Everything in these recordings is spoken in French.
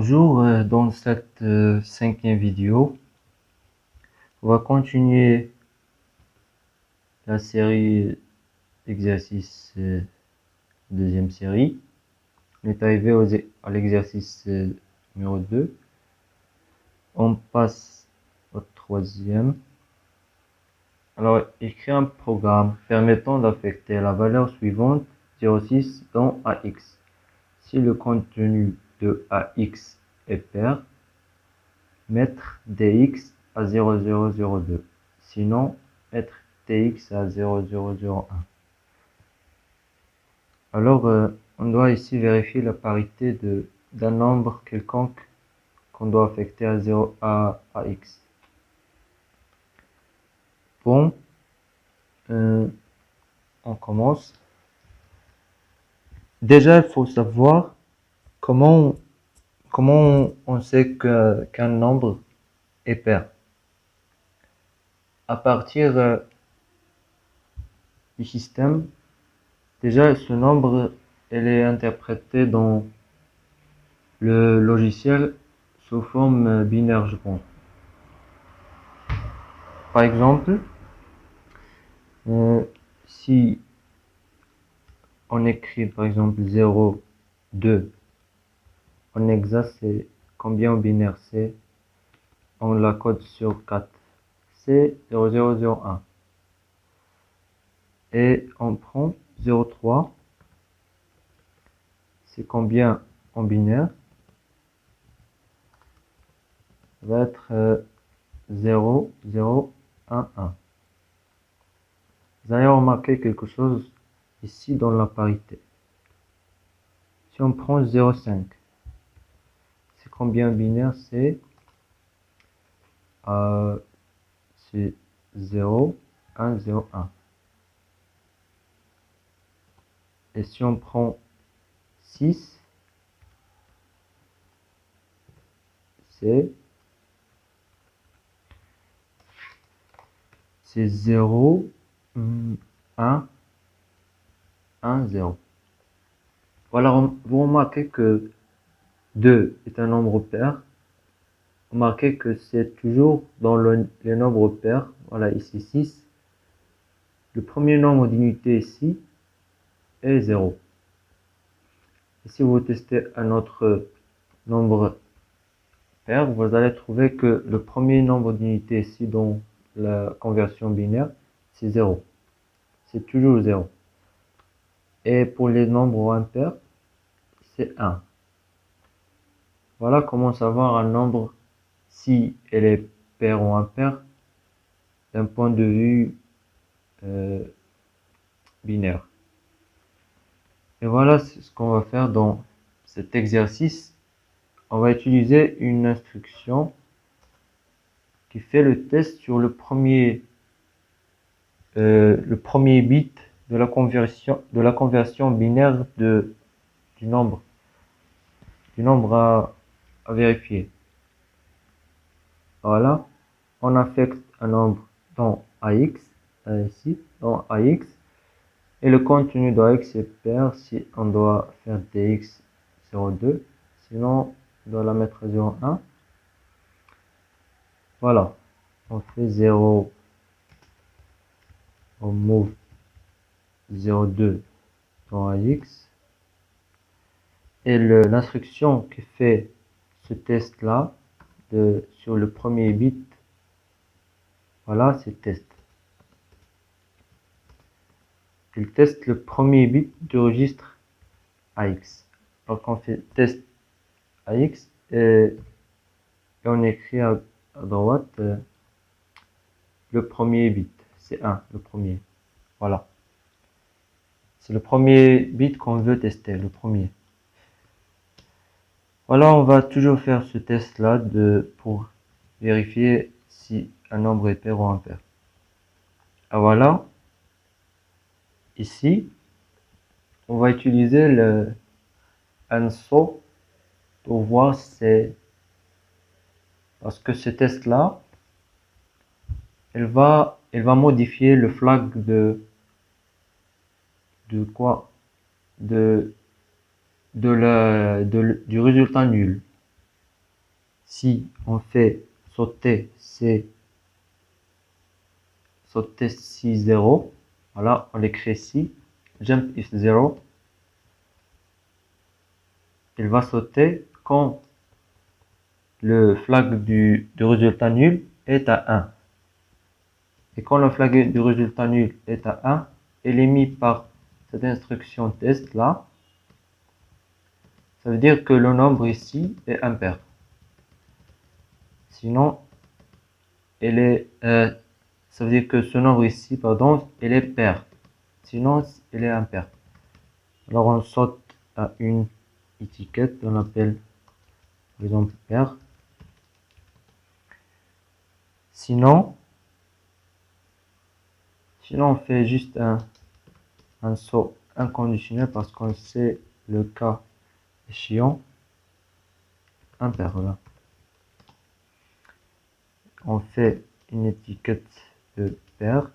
Bonjour, dans cette cinquième vidéo, on va continuer la série d'exercices, deuxième série. On est arrivé à l'exercice numéro 2. On passe au troisième. Alors, écrire un programme permettant d'affecter la valeur suivante 0,6 dans AX. Si le contenu de AX est pair, mettre dx à 0,002. Sinon, mettre dx à 0,001. Alors, on doit ici vérifier la parité d'un nombre quelconque qu'on doit affecter à x. Bon, on commence. Déjà, il faut savoir comment on sait qu'un nombre est pair. À partir du système, déjà ce nombre est interprété dans le logiciel sous forme binaire, je pense. Par exemple, si on écrit par exemple 0, 2, en hexa c'est combien en binaire c'est, on la code sur 4, c'est 0001. Et on prend 03, c'est combien en binaire, ça va être 0, 0, 1, 1. Vous allez remarquer quelque chose ici dans la parité. Si on prend 0,5, c'est combien binaire? C'est 0, 1, 0, 1. Et si on prend 6, c'est 0, 1, 1, 0. Voilà, vous remarquez que 2 est un nombre pair. Remarquez que c'est toujours dans les nombres pairs. Voilà, ici 6. Le premier nombre d'unités ici est 0. Et si vous testez un autre nombre pair, vous allez trouver que le premier nombre d'unités ici dans la conversion binaire, c'est 0. C'est toujours 0. Et pour les nombres impairs, c'est 1. Voilà comment savoir un nombre si elle est paire ou impair d'un point de vue binaire. Et voilà ce qu'on va faire dans cet exercice. On va utiliser une instruction qui fait le test sur le premier bit de la conversion binaire du nombre à vérifier. Voilà, on affecte un nombre dans AX, ici, dans AX, et le contenu de AX est pair si on doit faire dx 0,2, sinon on doit la mettre à 0,1. Voilà, on fait 0, on move 0,2 dans AX, et l'instruction qui fait ce test là sur le premier bit, voilà, c'est test. Il teste le premier bit du registre AX. Donc on fait test AX et on écrit à droite le premier bit, c'est 1, le premier. Voilà. C'est le premier bit qu'on veut tester, le premier. Voilà, on va toujours faire ce test là pour vérifier si un nombre est pair ou impair. Ah voilà, ici, on va utiliser le ANSO pour voir parce que ce test là, elle va modifier le flag du résultat nul. si on fait sauter ces 0, voilà, on l'écrit ici, jump if 0, il va sauter quand le flag du résultat nul est à 1. Et quand le flag du résultat nul est à 1, il est mis par cette instruction test là. Ça veut dire que le nombre ici est impair. Sinon, ça veut dire que ce nombre ici, pardon, il est pair. Sinon, il est impair. Alors on saute à une étiquette, on appelle par exemple pair. Sinon on fait juste un saut inconditionnel parce qu'on sait le cas échéant impair. Voilà. On fait une étiquette de pair.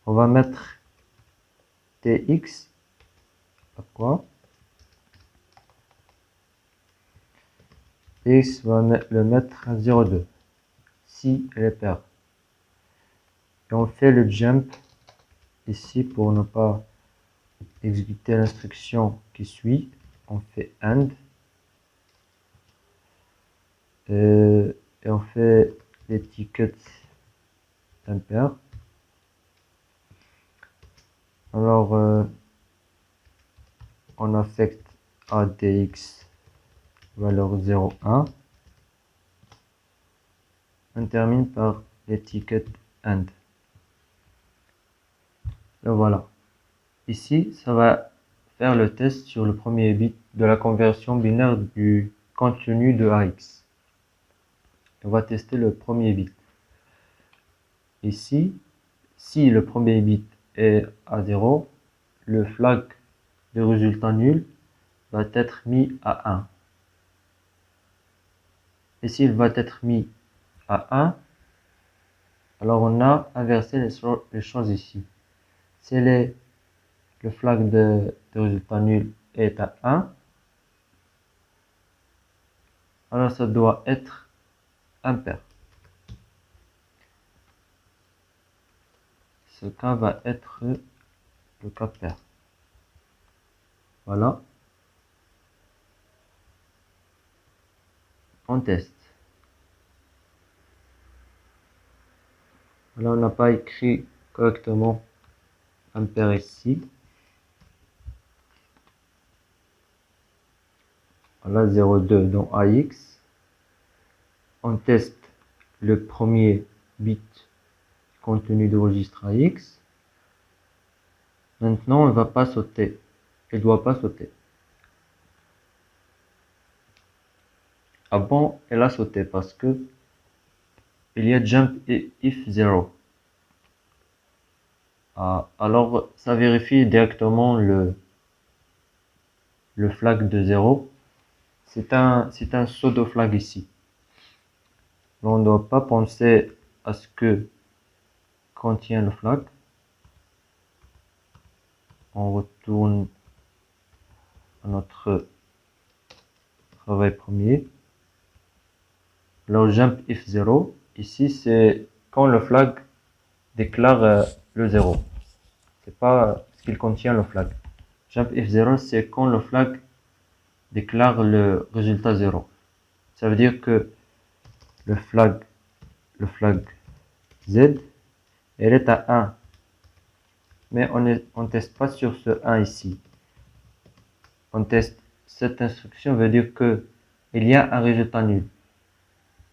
On va mettre tx à quoi? Tx va le mettre à 0,2 si elle est paire. Et on fait le jump ici pour ne pas exécuter l'instruction qui suit. On fait AND et on fait l'étiquette impair. Alors on affecte à dx valeur 0,1. On termine par l'étiquette AND. Et voilà. Ici, ça va faire le test sur le premier bit de la conversion binaire du contenu de AX. On va tester le premier bit. Ici, si le premier bit est à 0, le flag de résultat nul va être mis à 1. Et s'il va être mis à 1, alors on a inversé les choses ici. Si le flag de résultat nul est à 1, alors ça doit être impair. Ce cas va être le cas pair. Voilà. On teste. Là, on n'a pas écrit correctement impair ici. Voilà, 0,2 dans AX. On teste le premier bit contenu de registre AX. Maintenant, on ne va pas sauter. Il ne doit pas sauter. Ah bon, elle a sauté parce que il y a jump if 0. Ah, alors, ça vérifie directement le flag de 0. C'est un pseudo flag ici. On ne doit pas penser à ce que contient le flag. On retourne à notre travail premier. Alors jump if 0, ici c'est quand le flag déclare le 0. C'est pas ce qu'il contient le flag. Jump if 0, c'est quand le flag déclare le résultat 0. Ça veut dire que le flag Z, elle est à 1. Mais on teste pas sur ce 1 ici. On teste, cette instruction veut dire que il y a un résultat nul.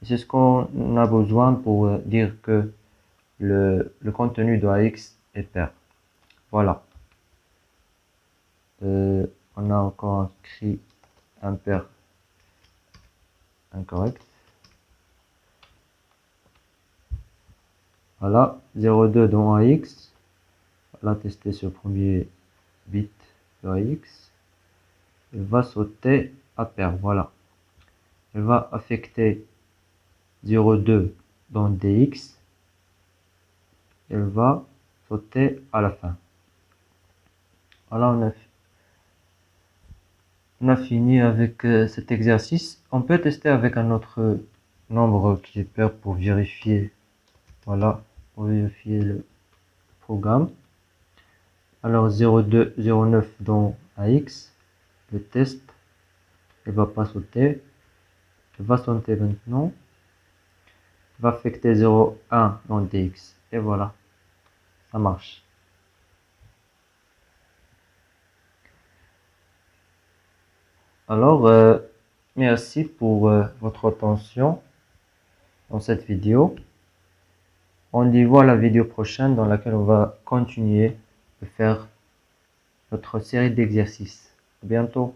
C'est ce qu'on a besoin pour dire que le contenu de AX est pair. Voilà. On a encore écrit impair incorrect. Voilà, 0,2 dans AX. On va tester ce premier bit de AX. Il va sauter à pair, voilà. Il va affecter 0,2 dans DX. Il va sauter à la fin. Voilà, On a fini avec cet exercice. On peut tester avec un autre nombre qui est pair pour vérifier. Voilà, pour vérifier le programme. Alors 0,2, 0,9 dans AX. Le test, il va pas sauter. Il va sauter maintenant. Il va affecter 0,1 dans DX. Et voilà, ça marche. Alors, merci pour votre attention dans cette vidéo. On y voit la vidéo prochaine dans laquelle on va continuer de faire notre série d'exercices. À bientôt.